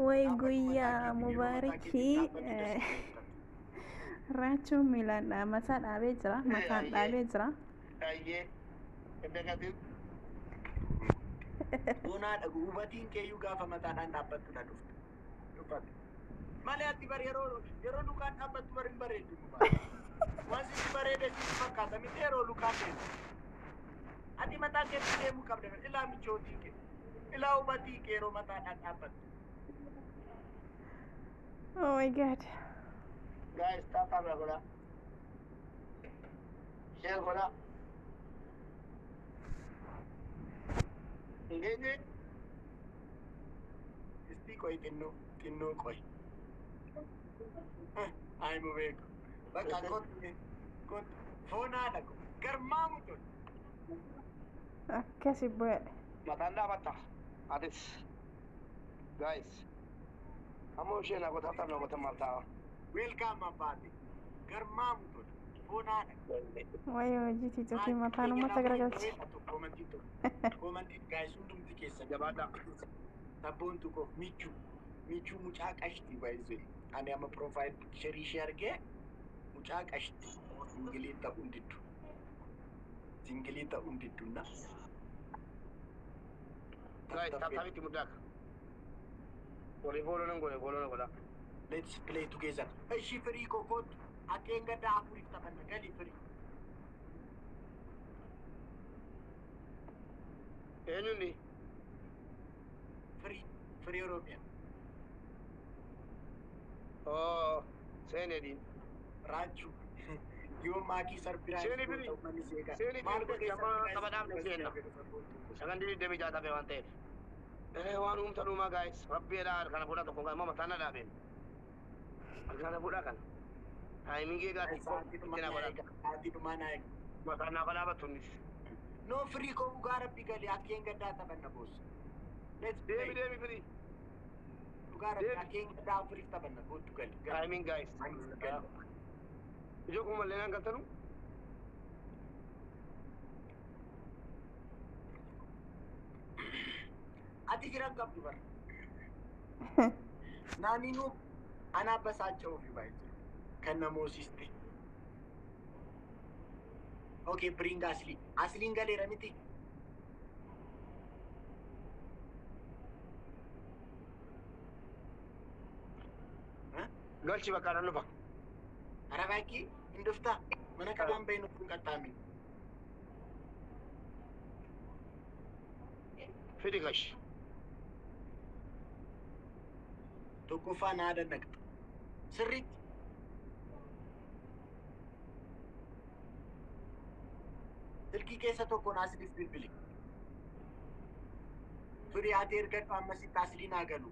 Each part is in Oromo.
way Dhaabbatu mataa guyyaa keetiin yeroo mataa keetiin mubaarikii dhaabbattu dasii beektatu. raachuun miilaan mataa dhaabee jira mataan dhaabee jira Ayyee eddagatiin doonaa dhagu hubatiin keeyyuu gaafa mataadhaan dhaabbattudha dhuftu. Dubbatu. Malee ati bari yeroo lukaan dhaabbattu bari hin bareeddu dhugaa. Wanti itti bareede sitti fakkaata miti yeroo lukaan deemu. Ati mataa keetti deemuu qabda ilaa michootii kee. Ilaa hubatii kee yeroo mataadhaan dhaabbattu. oh my god Guys, tap up gola. Share gola. Ingene. Isti koi tinno koi. Ai mu beko. Baka kot fona da ko. Garmamu to. akkasi bu'edhe Matanda bata. Adis. Guys. Amo shena ko tap na ko tamalta. Welcome abati. Garmamu to. Fona da. wayyo hojii tiitookii mataan uummata garagalchi Komantii guys hundumti keessa jabaadha. Sabboontu koof michuu mucaa qashti baay'isee ani amma profile picture ishee argee mucaa qashti singilii ta'uun diddu na. Guys taphiti mudaka. Volleyball nan gola. Let's play together. Ishi free kokot akenga da afuri taphanna gali free. Eenyuuni? Free Oromiyaa. Oh, seenedin. Raachuu. Yoo maakii sarbiraa. Seeni biri. Seeni biri amma taphaadhaaf ni seenna. Sagandii deemi jaatame waan ta'eef. Waan uumta dhumaa guys. Rabbiidhaan kana fuudha tokko amma mataan na dhaabeen. Kana fuudha kana. Taayimingii gaarii itti na godhata. Ati dhumaa naa eegu. Mataan naa balaabattunis. No free ko ugaara bigali akkeen gaddaa taphanna boos. Let's play. Deemi free. Ugaara akkeen gaddaa free taphanna gootu gali. Timing guys. Ijoo kun mallee naan galtanu. Ati jiran qabdu bara. Naannoo anaa basaacha'uu fi baay'ee kan namoosiste. Okay, bring Asli. Asliin galeera miti. Galchi bakka nan dhufa. Arabaaki hin dhuftaa? Mana kanaan bahin kun qaxxaamin. Fidi gash. Tokkoffaa naa dannaqxa. Sirriitti. Silkii keessa tokkoon Asliif bilbili. Firii ati ergadhu ammasitti Asliin haa galu.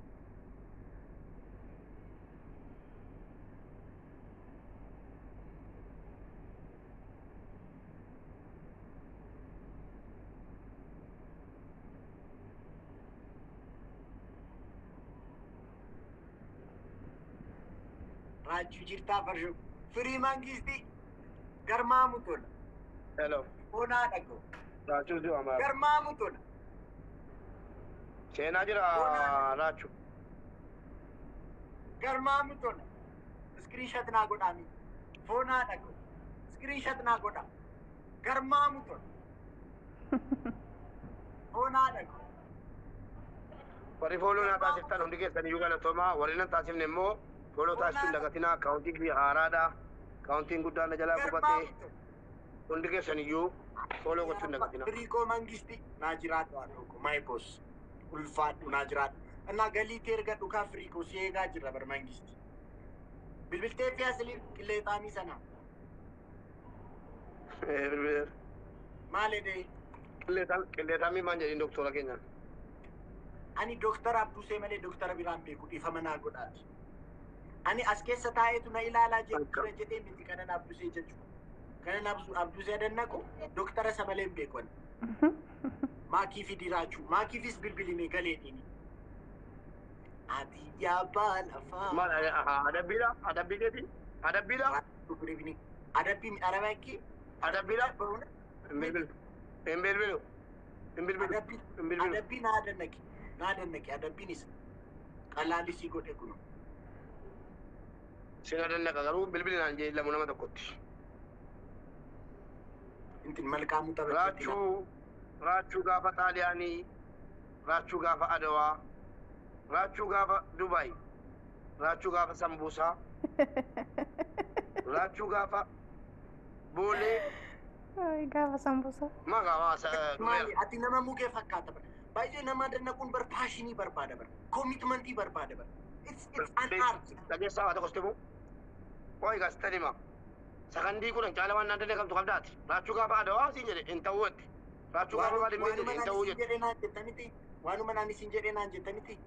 Raachuu jirtaa farshu. Firii mangistii garmaamu tola. Hello. Onaa dhagoo. Raachuu si waamaa. Garmaamu tola. Seenaa jira raachuu. Garmaamu tola. Screenshot naa godhaami. Foonaa dhagoo. Screenshot naa godhaa. Garmaamu tola. Foonaa dhagoo. Warri fooloo naa taasiftan hundi keessan iyyuu galatoomaa. Warri nan taasifne immoo fooloo taasisuun dagatinaa akaawuntii haaraadha. Akaawuntiin guddaan na jalaa qubatee hundi keessan iyyuu fooloo gochuun dagatinaa. Firiikoo mangisti naa jiraatu haadhoo my boss. Ulfaadhu naa jiraatu. Innaa galiitti ergadhu kaa firiikoo si eegaa jirra bar mangisti. Bilbiltee fi asliin qilleexaamii sanaa. Bilbileera. Maal edee? Qilleexaamii maan jedhin doktora keenyaan. Ani doktara Abdusee malee doktara biraan beeku dhiifama naa godhaati. Ani as keessa taa'eetu na ilaalaa jira jedhee miti kanan Abdusee jechuudha. Kanan Abdusee dannaqu doktara isa malee hin beeku ani. Maakii fi diraachuu. Maakiifis bilbilimee galeedhiini. Ati yaabaa lafaa. Maal adabbiidha? Adabbii keetiin? Adabbiidha? Adabbii arabaakii. Adabbiidha? Hin bilbilu. Hin bilbilu. Adabbii naa dannaqi. Naa dannaqi adabbiin isa. Xalaali si godhe kuno. Sina dandaqa garuu bilbilli naan jee lamu nama tokkotti. Inti malkaamuu taphachuutti. Raachuu gaafa Xaaliyaanii, raachuu gaafa Adawaa, raachuu gaafa Dubaay, raachuu gaafa Sambuusaa, raachuu gaafa Boolee. Gaafa Sambuusaa. Maali ati nama mugee fakkaata bara. Baay'ee nama dannaquun bar paashinii barbaada bara. Commitmentii barbaada bara. It's an art. Dhageessaa waa tokko sitti Oi gas tanima. Sakandii kun caala waan naan dandeekamtu qabdaati. Raachuu gaafa Adawaa siin jedhe hin ta'uutti. Raachuu gaafa Baadimmee jedhe hin ta'uu jedhe. Waanuma naan isin jedhee naan jettaniti.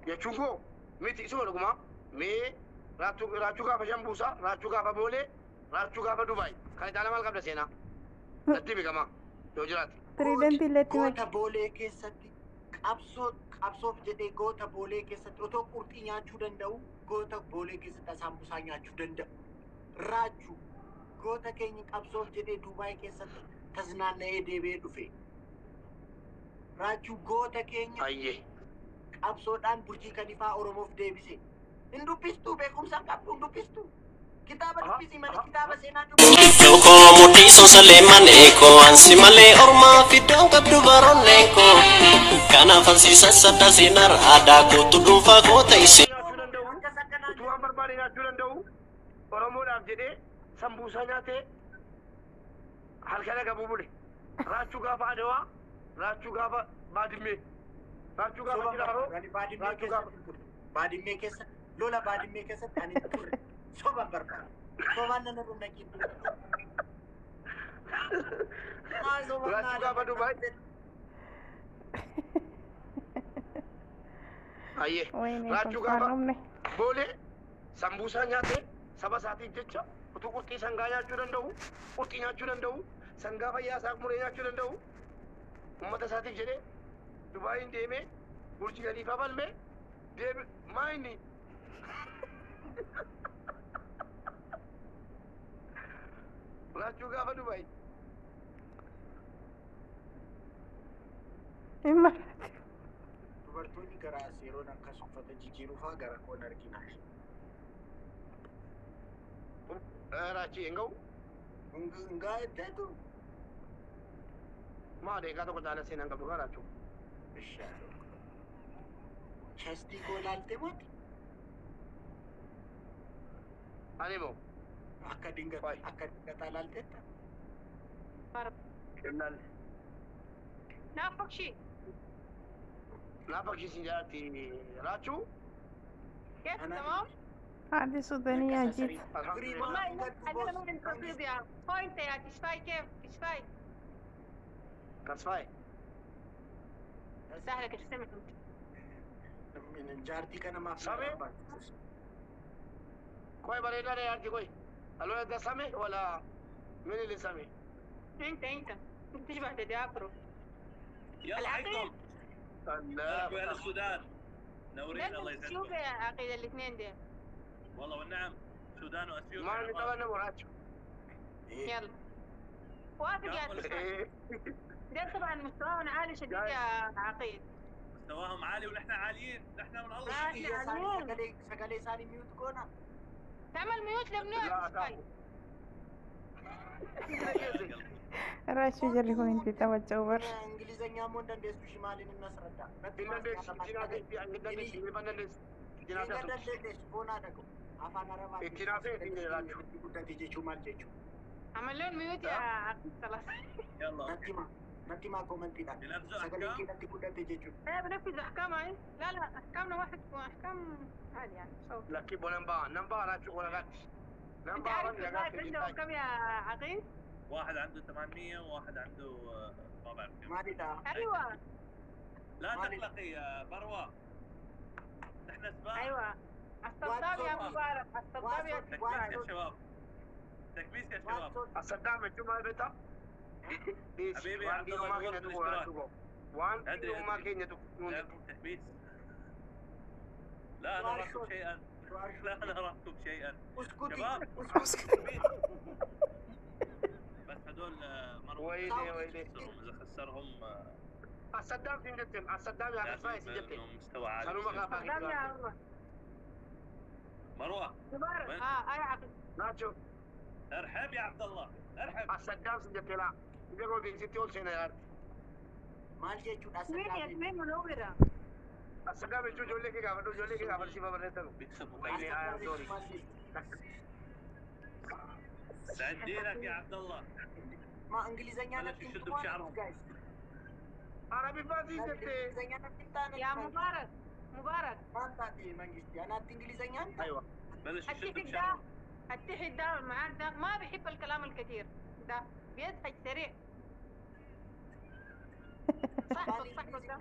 Jechuun koo miti isuma dhuguma mee raachuu gaafa Shambuusaa, raachuu gaafa Boolee, raachuu gaafa Dubaay. Kana caala maal qabda seenaa? Natti beekama yoo jiraate. Tiriidentii illeetti goota Boolee keessatti qabsoof jedhee goota Boolee keessatti otoo qurxii nyaachuu danda'u goota Boolee keessatti Sambuusaa nyaachuu danda'u. Raachuu goota keenya qabsoof jedhee Dubaay keessatti tasnaanna'ee deebi'ee dhufe. Raachuu goota keenya qabsoodhaan Burjii Kalifaa Oromoof deebise. Hin dubbistu beekumsa qabdu hin dubbistu. Kitaaba dubbisi malee kitaaba seenaa dubbisi. Yoko mutiso Saleman eko ansi malee ormaa fiddoon qabdu baroonni eko. Kanaaf ansiisa sadda seenar aadaa kootu dhuunfaa koota isee. Utuwaan barbaade nyaachuu danda'u Oromoodhaaf jedhee Sambuusaa nyaatee halkana gabuu bule. Raachuu gaafa Adawaa, raachuu gaafa Baadimmee, raachuu gaafa Jiraaroo, raachuu gaafa Baadimmee keessa lola Baadimmee keessatti ani turre. Soba barbaada. Sobaan nama dhumnaqiin. Raachuu gaafa Dubaay. Raachuu gaafa Boolee Sambuusaa nyaatee saba isaatiif jecha utuu qurxii sangaa nyaachuu danda'u, qurxii nyaachuu danda'u, sangaa fayyaa isaa muree nyaachuu danda'u, uummata isaatiif jedhee Dubaayiin deemee Burjii Kalifaa balmee deebi maayini. Raachuu gaafa Dubaay. Dubartoonni gara yeroon akkas uffata jijjiiruu fa'aa gara koon argina. Raachii hin ga'u? Ngaa eddeetu. Maa deegaa tokko caala seenaan qabdu gaa raachuu. Chestii koo laaltee mooti? Ani moo? Akka dingataa laalteetta? Laalle. Naafaqshii. Naafaqshii siin jedhatti raachuu? Keessa tamaam? هذه سودانية جيت. والله أنا ما عندي تصديق يا بوينت يا تشفاي كيف تشفاي؟ كسفاي. سهلة كيف تسمع؟ من جارتي كان ما سامي؟ كوي بريدة يا أنتي كوي. ألو ده سامي ولا من اللي سامي؟ أنت تشبه تدياكرو. يلا حيكم. الله. وين السودان؟ نورين الله يسعدك. شوف يا عقيدة الاثنين دي. والله والنعم السودان واثيوبيا. ما نتمنى مراجع. يلا. وافق يا تشفاي. ده طبعا مستواهم عالي شديد يا عقيد. مستواهم عالي ونحن عاليين، نحن من الله. سقالي سالي ميوت كونا. تعمل ميوت لمنو يا تشفاي؟ راشو جري هو انت توجه ور. انجليزኛ ሞን ደንደሱ ሽማልን እናስረዳ عملون ميوت يا عقيد خلاص. يلا نتي ما كومنتي ده سقالي كده تقول تجيجو ايه بنفذ احكام هاي. لا احكامنا واحد احكام عادي يعني صوت. لكن نمبر راجع ولا لا؟ انت عارف عندهم كم يا عقيد؟ واحد عنده 800 وواحد عنده ما بعرف كم. ما ده ايوه لا تقلقي يا بروة، نحن سباق. ايوه الصدام يا مبارك، الصدام يا تكبيس يا شباب، تكبيس يا شباب. الصدام الجمعة بيتا حبيبي وان كيلو ما كين يدوب وان كيلو ما كين يدوب تكبيس. لا نراكم شيئا، لا نراكم شيئا. شباب بس هدول مروه ويلي اذا خسرهم الصدام سنجتم الصدام يا كفاية سنجتم انه مستوى عالي. سلوم صدام غابة يا الله مروه مبارك وين؟ اي عقيد ناتشو ارحب يا عبد الله ارحب. الصدام سنجتم لا يقول دي ستي أول سنة يا maal jechuudha مين يا asirraa مين منورة الصدام يجوا جولي كي قابل جولي كي قابل شيء ببرتهم بيكسبوا وين يا دوري سعد دينك يا عبد الله. ma ingilizኛ natti شدوا himtu بشعرهم. guys عربي فاتي ستي ingilizኛ natti himtaane يا مبارك مبارك maal taate mangisti anaatti ingilizኛ himta أيوة. بلش يشدوا التحد ده بشعرهم. التحد ده معاك ده ما بيحب الكلام الكثير ده بيضحك سريع صحبك صحبك ده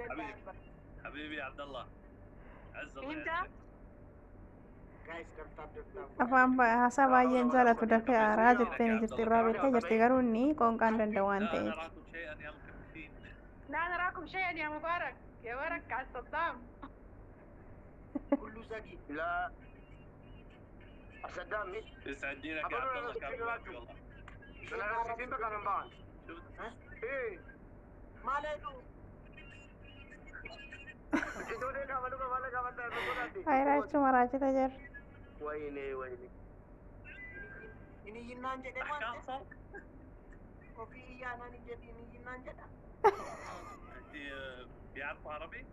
حبيبي يا عبد الله عز الله فهمت؟ يعزك. guys dabtaab afaan haasaa baay'een jaalatu dafee aaraa jettee jirti irraa beektee jirti garuu inni qoonqaan danda'a waan لا ta'eef نراكم شيئا يا مكفين. لا نراكم شيئا يا مبارك يا مبارك على الصدام kullu zagi لا الصدام مش يسعد دينك يا عبد الله كان والله. أنا سيسين بقى من بعض شفت؟ إيه maaleetu إدوني كمان كمان كمان تقولي ayiraachuu maraachita jir ويني ويني ini yinnaan jedhe احكام waan صار؟ ofii iyyaanaan hin jedhi ini yinnaan jedha انت بيعرفوا عربي؟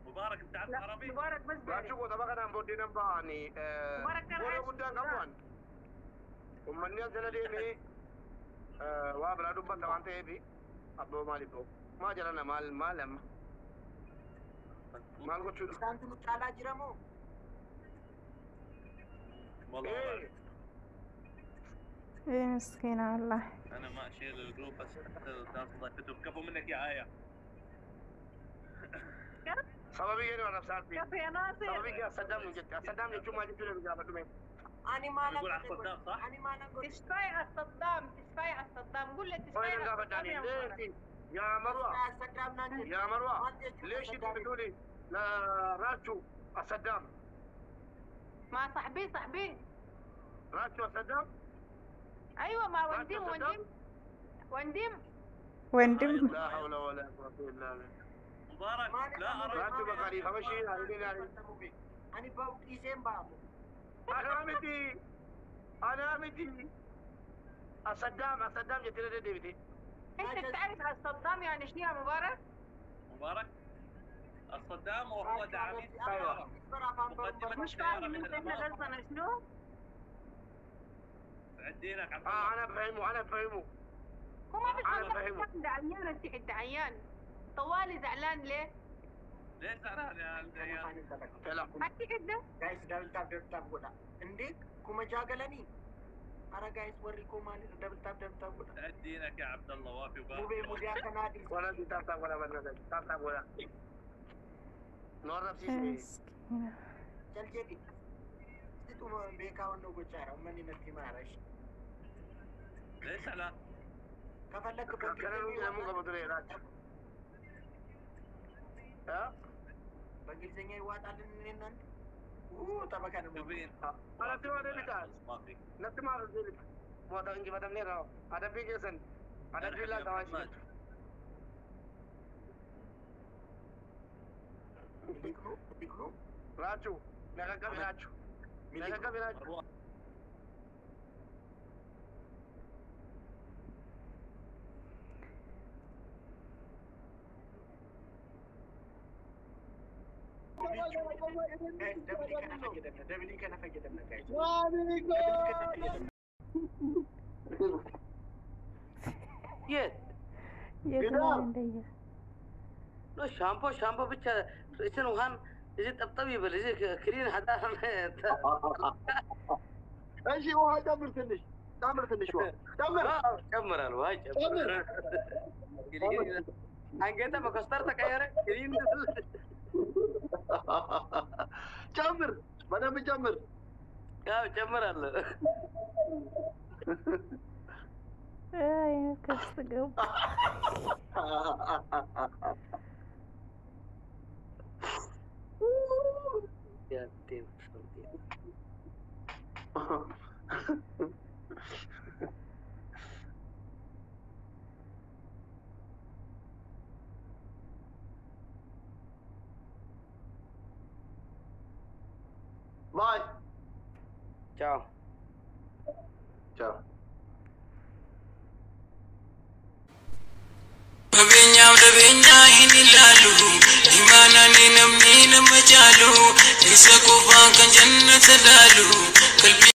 مبارك بتعرف لا عربي؟ مبارك بس لا داري شوفوا طبعا أنا بدي نباني مبارك كان ولا عايش بدي في كمان ومن ينزل ديني وابلا دبا طبعا تيبي أبو مالي بو ما جرنا مال لما مال قلت شو isaantu nu caalaa jira moo والله إيه ee miskiina wallah انا ما اشيل الجروب بس حتى الناس الله يكتب كفو منك يا آية. سببي كده ولا سالتي كيف يا ناصر سببي كده صدام جت صدام يجوا ما جت له بجابة تمام ani maalan يقول على الصدام صح؟ ani maalan godhe تشفاي على الصدام تشفاي على الصدام قول له تشفاي وين على الجابة الصدام تاني يا مبارك ليش يا مروة Instagram naan jedhe يا مروة maal jechuudha ليش انت Instagram? بتقولي لا راتشو الصدام مع صاحبي راتشو الصدام ايوه ما راتشو ونديم الصدام ونديم wendim لا حول ولا قوة إلا بالله مبارك لا أرى راتشو بقالي خمسين يعني ani ba'u dhiiseen ba'amu أنا متي الصدام جت لي ديبتي انت بتعرف على الصدام يعني شنو يا مبارك؟ مبارك الصدام وهو دعامين أيوة. مقدمة مش السيارة فاهم من انت احنا الأمام. قصدنا شنو؟ سعد دينك عبد الله. أنا فهمه هو ما أنا بيفهم فاهمه. انت عيان انت عيان طوالي زعلان ليه؟ ليش زعلان يا لا حكي كده guys dabtaab godha indee kuma jaagalanii ara guys warri koo maaliif dabtaab godha سعد دينك يا عبد الله وافي mubee وبارك. mudaa kanaa dhiisa ولا دي تاتا ولا نور نفسي miskiina jal jedhi situma beekaa wannoo gochaara ummanni natti maarash ليش زعلان؟ kafallakka كان نقول مو قبل راتشو ها በእንግሊዝኛ ይዋጣልን እናንተ tapha kana تبين أنا تبغى ديبتال ما في. نفس ما في ديبت مو هذا إنجي بدم نيرا هذا بيجسن هذا أرحب بيلا يا تواجد محمد. biqiluu راتشو نكاكا راتشو نكاكا راتشو مروان. dabilii kana fayyadamna guys የት የት እንደየ ነው? ሻምፖ ብቻ እችን ውሃን እዚህ ጠብጠብ ይበል። እዚህ ክሪን ሀጣ እሺ ውሃ ጨምር ትንሽ ውሃ ጨምር ጨምራል። ውሃ ጨምር። አንገተ በኮስተር ተቀየረ። ክሪን ጨምር በደንብ ጨምር ያው ጨምራለሁ። ay kasta gab ያቴም باي ciao ciao Benya ini lalu di mana ni namni nama jalu isa ko kan jannat lalu kalbi